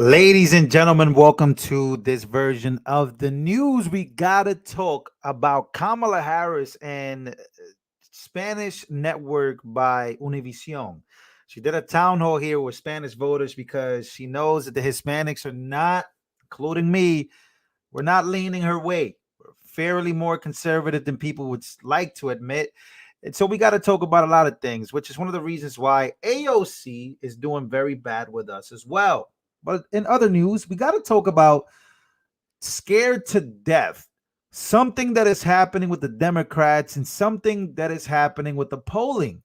Ladies and gentlemen, welcome to this version of the news. We gotta talk about Kamala Harris and Spanish network by Univision. She did a town hall here with Spanish voters because she knows that the Hispanics are not, including me, we're not leaning her way. We're fairly more conservative than people would like to admit. And so we got to talk about a lot of things, which is one of the reasons why AOC is doing very bad with us as well. But in other news, we got to talk about scared to death, something that is happening with the Democrats and something that is happening with the polling.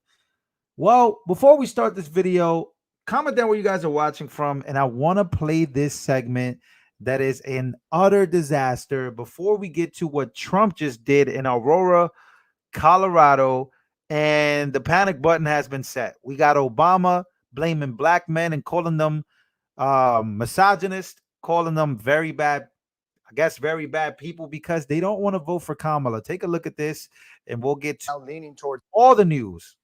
Well, before we start this video, comment down where you guys are watching from, and I want to play this segment that is an utter disaster before we get to what Trump just did in Aurora, Colorado, and the panic button has been set. We got Obama blaming black men and calling them misogynist, calling them very bad, I guess very bad people because they don't want to vote for Kamala. Take a look at this and we'll get to leaning towards all the news.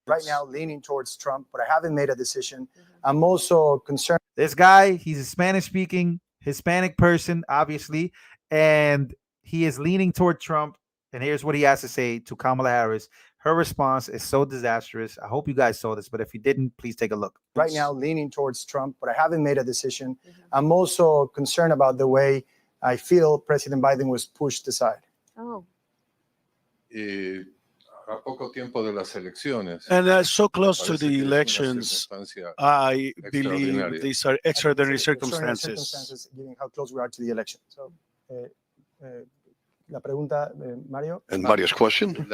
Right now leaning towards Trump, but I haven't made a decision. I'm also concerned. This guy, he's a Spanish speaking Hispanic person, obviously, and he is leaning toward Trump. And here's what he has to say to Kamala Harris. Her response is so disastrous. I hope you guys saw this, but if you didn't, please take a look. Right now leaning towards Trump, but I haven't made a decision. I'm also concerned about the way I feel President Biden was pushed aside. Oh. A poco tiempo de las elecciones. And so close to the elections, I believe these are extraordinary circumstances. Given how close we are to the election. So, la pregunta, Mario. And Mario's question.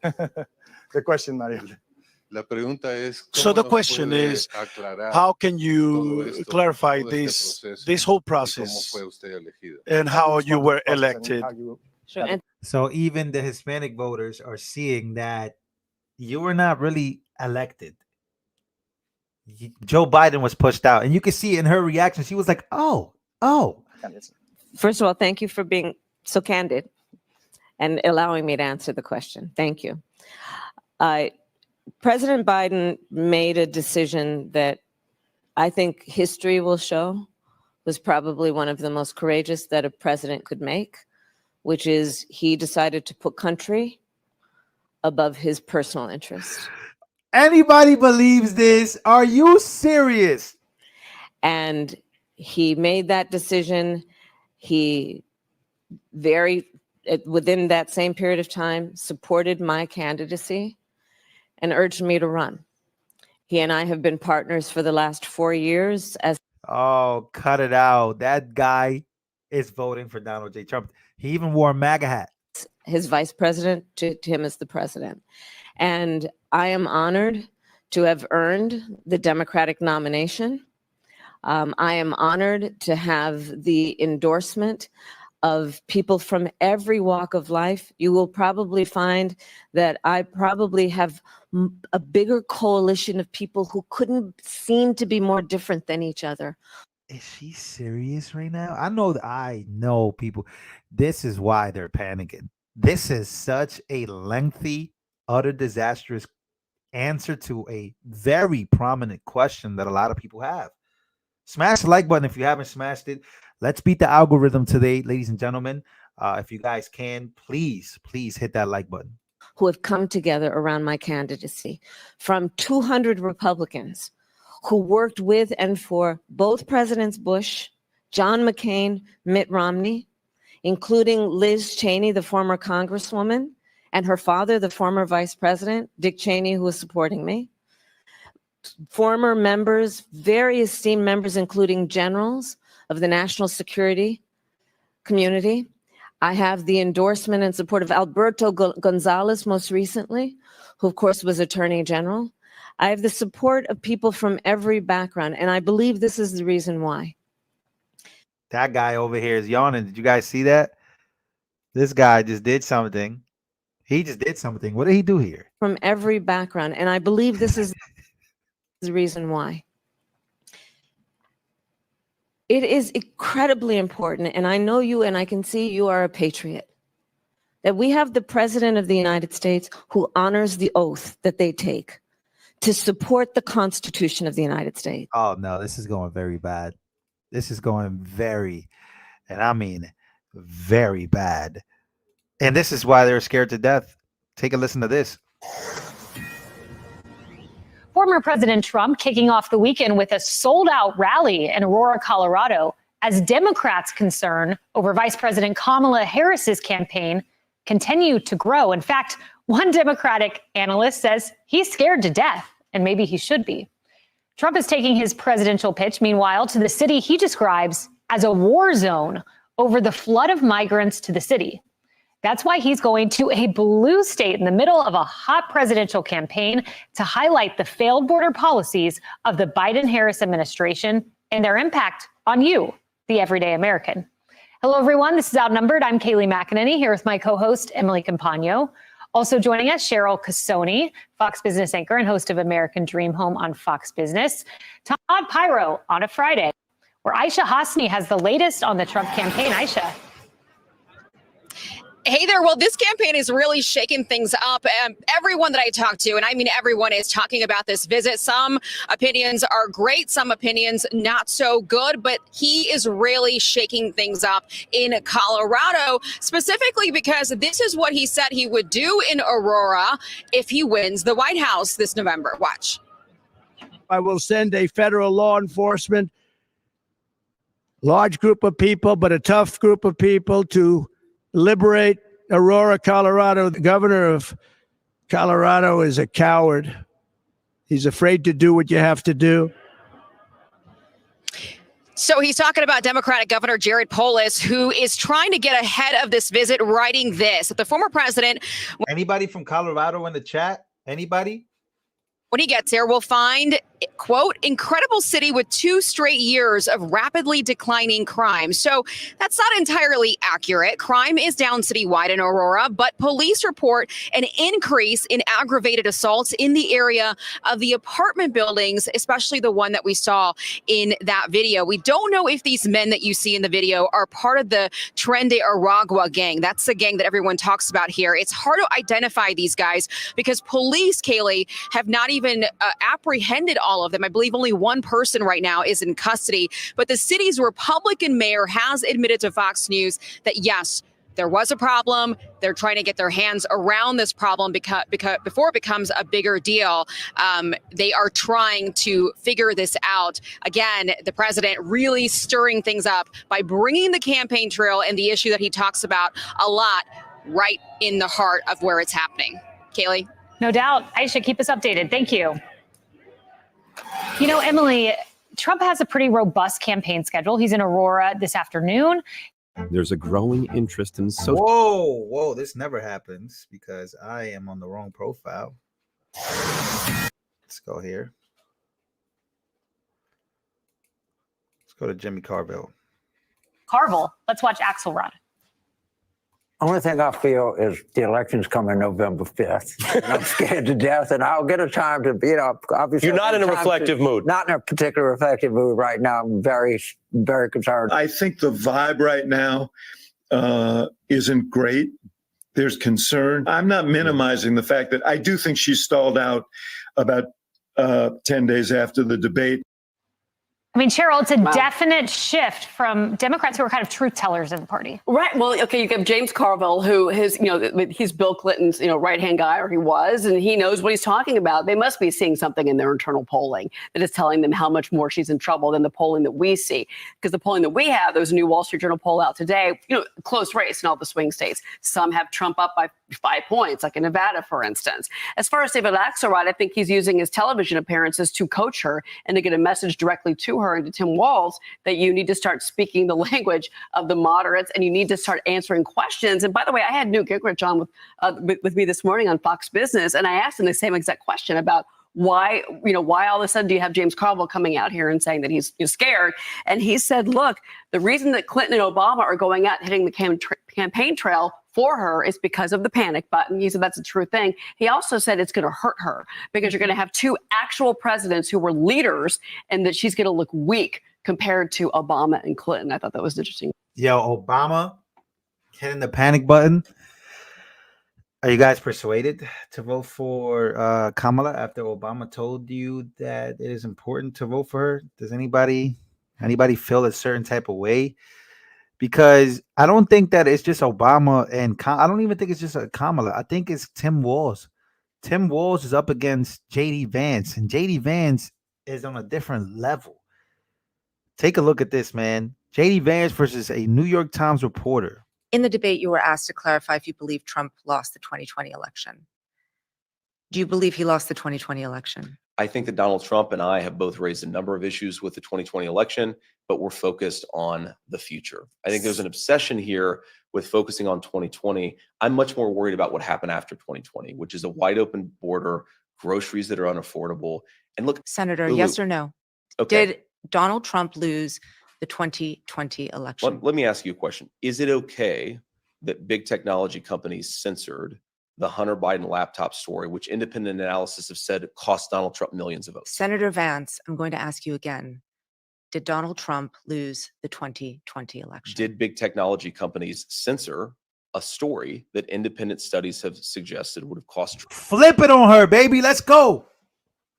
The question, Mario. La pregunta es, so the question is, how can you clarify this whole process and how you were elected? Sure. And so even the Hispanic voters are seeing that you were not really elected. Joe Biden was pushed out, and you can see in her reaction, she was like, oh. First of all, thank you for being so candid and allowing me to answer the question. Thank you. President Biden made a decision that I think history will show was probably one of the most courageous that a president could make, which is he decided to put country above his personal interest. Anybody believes this? Are you serious? And he made that decision. He within that same period of time, supported my candidacy and urged me to run. He and I have been partners for the last 4 years. Oh, cut it out. That guy is voting for Donald J. Trump. He even wore a MAGA hat. His vice president, to him as the president. And I am honored to have earned the Democratic nomination. I am honored to have the endorsement of people from every walk of life. You will probably find that I probably have a bigger coalition of people who couldn't seem to be more different than each other. Is she serious right now? I know people. This is why they're panicking. This is such a lengthy, utter disastrous answer to a very prominent question that a lot of people have. Smash the like button if you haven't smashed it. Let's beat the algorithm today, ladies and gentlemen. If you guys can, please hit that like button. Who have come together around my candidacy, from 200 Republicans who worked with and for both Presidents Bush, John McCain, Mitt Romney, including Liz Cheney, the former Congresswoman, and her father, the former Vice President, Dick Cheney, who was supporting me. Former members, very esteemed members, including generals of the national security community. I have the endorsement and support of Alberto Gonzalez, most recently, who of course was Attorney General. I have the support of people from every background, and I believe this is the reason why. That guy over here is yawning. Did you guys see that? This guy just did something. He just did something. What did he do here? From every background, and I believe this is the reason why. It is incredibly important, and I know you and I can see you are a patriot, that we have the President of the United States who honors the oath that they take to support the Constitution of the United States. Oh, no, this is going very bad. This is going very, and I mean very bad. And this is why they're scared to death. Take a listen to this. Former President Trump kicking off the weekend with a sold-out rally in Aurora, Colorado, as Democrats' concern over Vice President Kamala Harris's campaign continue to grow. In fact, one Democratic analyst says he's scared to death, and maybe he should be. Trump is taking his presidential pitch, meanwhile, to the city he describes as a war zone over the flood of migrants to the city. That's why he's going to a blue state in the middle of a hot presidential campaign to highlight the failed border policies of the Biden-Harris administration and their impact on you, the everyday American. Hello, everyone. This is Outnumbered. I'm Kayleigh McEnany here with my co-host, Emily Campagno. Also joining us, Cheryl Casoni, Fox Business anchor and host of American Dream Home on Fox Business. Todd Pyro on a Friday, where Aisha Hasni has the latest on the Trump campaign. Aisha. Hey there. Well, this campaign is really shaking things up. Everyone that I talk to, and I mean everyone, is talking about this visit. Some opinions are great, some opinions not so good, but he is really shaking things up in Colorado, specifically because this is what he said he would do in Aurora if he wins the White House this November. Watch. I will send a federal law enforcement, large group of people, but a tough group of people to liberate Aurora, Colorado. The governor of Colorado is a coward. He's afraid to do what you have to do. So he's talking about Democratic Governor Jared Polis, who is trying to get ahead of this visit, writing this. The former president. Anybody from Colorado in the chat? Anybody? When he gets here, we'll find, quote, incredible city with 2 straight years of rapidly declining crime. So that's not entirely accurate. Crime is down citywide in Aurora, but police report an increase in aggravated assaults in the area of the apartment buildings, especially the one that we saw in that video. We don't know if these men that you see in the video are part of the Tren de Aragua gang. That's the gang that everyone talks about here. It's hard to identify these guys because police, Kayleigh, have not even apprehended all of them. I believe only one person right now is in custody, but the city's Republican mayor has admitted to Fox News that yes, there was a problem. They're trying to get their hands around this problem because before it becomes a bigger deal. They are trying to figure this out. Again, the president really stirring things up by bringing the campaign trail and the issue that he talks about a lot right in the heart of where it's happening. Kayleigh? No doubt. Aisha, keep us updated. Thank you. You know, Emily, Trump has a pretty robust campaign schedule. He's in Aurora this afternoon. There's a growing interest in social. Whoa, this never happens because I am on the wrong profile. Let's go here. Let's go to Jimmy Carville. Carville, let's watch Axelrod. Only thing I feel is the election's coming November 5th. And I'm scared to death, and I'll get a time to, obviously. You're not in a reflective mood. Not in a particular reflective mood right now. I'm very, very concerned. I think the vibe right now isn't great. There's concern. I'm not minimizing the fact that I do think she stalled out about 10 days after the debate. I mean, Cheryl, it's a definite shift from Democrats who are kind of truth tellers in the party. Right. Well, okay, you have James Carville, who is, he's Bill Clinton's, right-hand guy, or he was, and he knows what he's talking about. They must be seeing something in their internal polling that is telling them how much more she's in trouble than the polling that we see. Because the polling that we have, there's a new Wall Street Journal poll out today, close race in all the swing states. Some have Trump up by 5 points, like in Nevada, for instance. As far as David Axelrod, I think he's using his television appearances to coach her and to get a message directly to her and to Tim Walz that you need to start speaking the language of the moderates and you need to start answering questions. And by the way, I had Newt Gingrich on with me this morning on Fox Business, and I asked him the same exact question about why all of a sudden do you have James Carville coming out here and saying that he's scared? And he said, look, the reason that Clinton and Obama are going out hitting the campaign trail for her is because of the panic button. He said that's a true thing. He also said it's going to hurt her because you're going to have 2 actual presidents who were leaders and that she's going to look weak compared to Obama and Clinton. I thought that was interesting. Yo, Obama hitting the panic button. Are you guys persuaded to vote for Kamala after Obama told you that it is important to vote for her? Does anybody Anybody feel a certain type of way? Because I don't think that it's just Obama and I don't even think it's just a Kamala. I think it's Tim Walz. Tim Walz is up against JD Vance, and JD Vance is on a different level. Take a look at this, man. JD Vance versus a New York Times reporter. In the debate, you were asked to clarify if you believe Trump lost the 2020 election. Do you believe he lost the 2020 election? I think that Donald Trump and I have both raised a number of issues with the 2020 election, but we're focused on the future. I think there's an obsession here with focusing on 2020. I'm much more worried about what happened after 2020, which is a wide open border, groceries that are unaffordable. And look, Senator, Lulu, yes or no? okay. Did Donald Trump lose the 2020 election? Let me ask you a question. Is it okay that big technology companies censored the Hunter Biden laptop story, which independent analysis have said it cost Donald Trump millions of votes? Senator Vance, I'm going to ask you again. Did Donald Trump lose the 2020 election? Did big technology companies censor a story that independent studies have suggested would have cost? Flip it on her, baby. Let's go.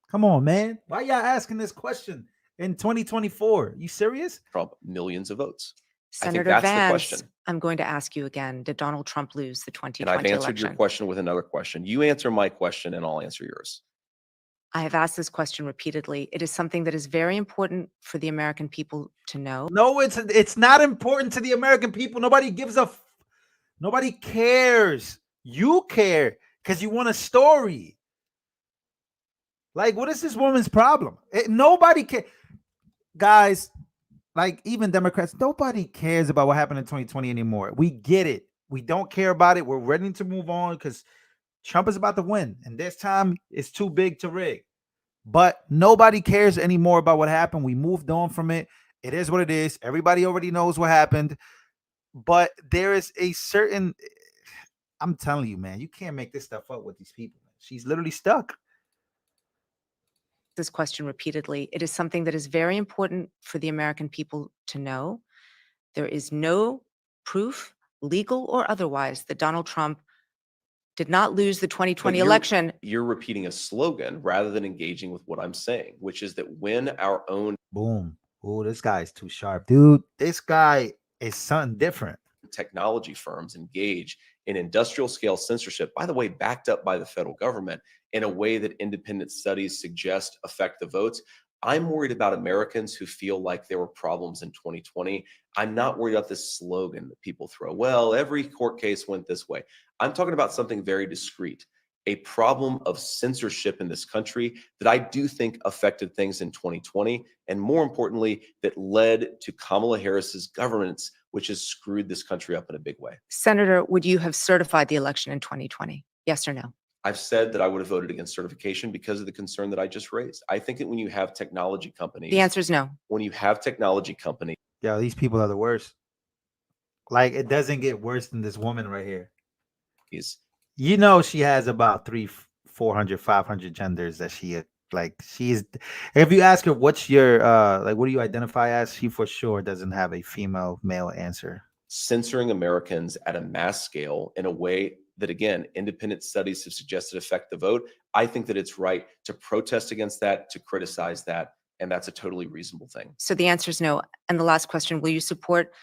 Come on, man. Why y'all asking this question in 2024? You serious? Trump millions of votes. Senator I think that's Vance, the question. I'm going to ask you again. Did Donald Trump lose the 2020 And I've answered election? your question with another question. You answer my question and I'll answer yours. I have asked this question repeatedly. It is something that is very important for the American people to know. No, it's not important to the American people. Nobody gives a nobody cares. You care because you want a story. Like, what is this woman's problem? Nobody cares. Guys, like even Democrats, nobody cares about what happened in 2020 anymore. We get it. We don't care about it. We're ready to move on because Trump is about to win. And this time it's too big to rig. But nobody cares anymore about what happened. We moved on from it. It is what it is. Everybody already knows what happened. But there is a certain, I'm telling you, man, you can't make this stuff up with these people. She's literally stuck. This question repeatedly. It is something that is very important for the American people to know. There is no proof, legal or otherwise, that Donald Trump did not lose the 2020 election. You're repeating a slogan rather than engaging with what I'm saying, which is that when our own boom. Oh, this guy is too sharp, dude. This guy is something different. Technology firms engage in industrial scale censorship, by the way, backed up by the federal government in a way that independent studies suggest affect the votes. I'm worried about Americans who feel like there were problems in 2020. I'm not worried about this slogan that people throw. Well, every court case went this way. I'm talking about something very discrete, a problem of censorship in this country that I do think affected things in 2020. And more importantly, that led to Kamala Harris's governance, which has screwed this country up in a big way. Senator, would you have certified the election in 2020? Yes or no? I've said that I would have voted against certification because of the concern that I just raised. I think that when you have technology companies, The answer is no. when you have technology companies, Yeah, these people are the worst. Like, it doesn't get worse than this woman right here. You know, she has about 400, 500 genders that she is. If you ask her what's your what do you identify as, she for sure doesn't have a female male answer. censoring Americans at a mass scale in a way that, again, independent studies have suggested affect the vote. I think that it's right to protest against that, to criticize that, and that's a totally reasonable thing. So the answer is no. And the last question, will you support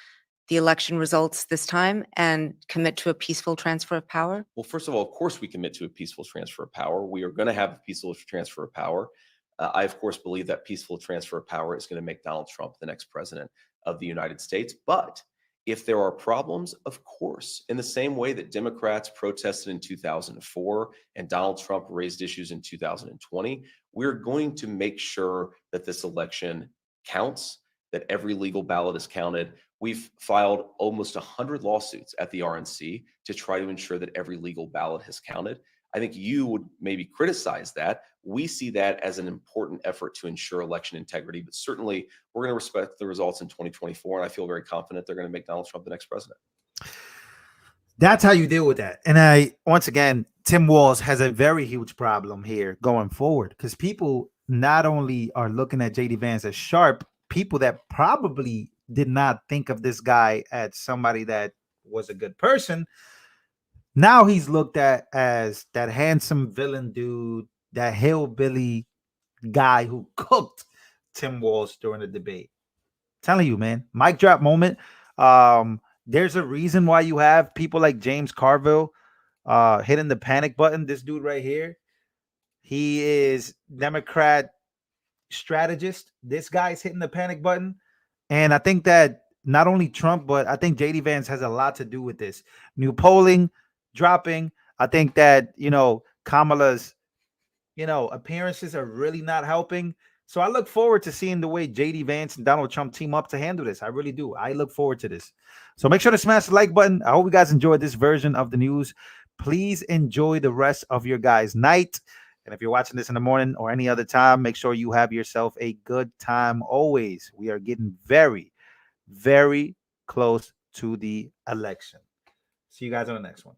the election results this time and commit to a peaceful transfer of power? Well, first of all, of course, we commit to a peaceful transfer of power. We are going to have a peaceful transfer of power. I, of course, believe that peaceful transfer of power is going to make Donald Trump the next president of the United States. But if there are problems, of course, in the same way that Democrats protested in 2004 and Donald Trump raised issues in 2020, we're going to make sure that this election counts, that every legal ballot is counted. We've filed almost 100 lawsuits at the RNC to try to ensure that every legal ballot has counted. I think you would maybe criticize that. We see that as an important effort to ensure election integrity, but certainly we're going to respect the results in 2024, and I feel very confident they're going to make Donald Trump the next president. That's how you deal with that. And once again, Tim Walz has a very huge problem here going forward, because people not only are looking at JD Vance as sharp, people that probably did not think of this guy as somebody that was a good person, now he's looked at as that handsome villain dude, that hillbilly guy who cooked Tim Walz during the debate. Telling you, man, mic drop moment. There's a reason why you have people like James Carville hitting the panic button. This dude right here, he is Democrat strategist. This guy's hitting the panic button. And I think that not only Trump, but I think JD Vance has a lot to do with this. New polling dropping. I think that, Kamala's, appearances are really not helping. So I look forward to seeing the way JD Vance and Donald Trump team up to handle this. I really do. I look forward to this. So make sure to smash the like button. I hope you guys enjoyed this version of the news. Please enjoy the rest of your guys' night. And if you're watching this in the morning or any other time, make sure you have yourself a good time always. We are getting very, very close to the election. See you guys on the next one.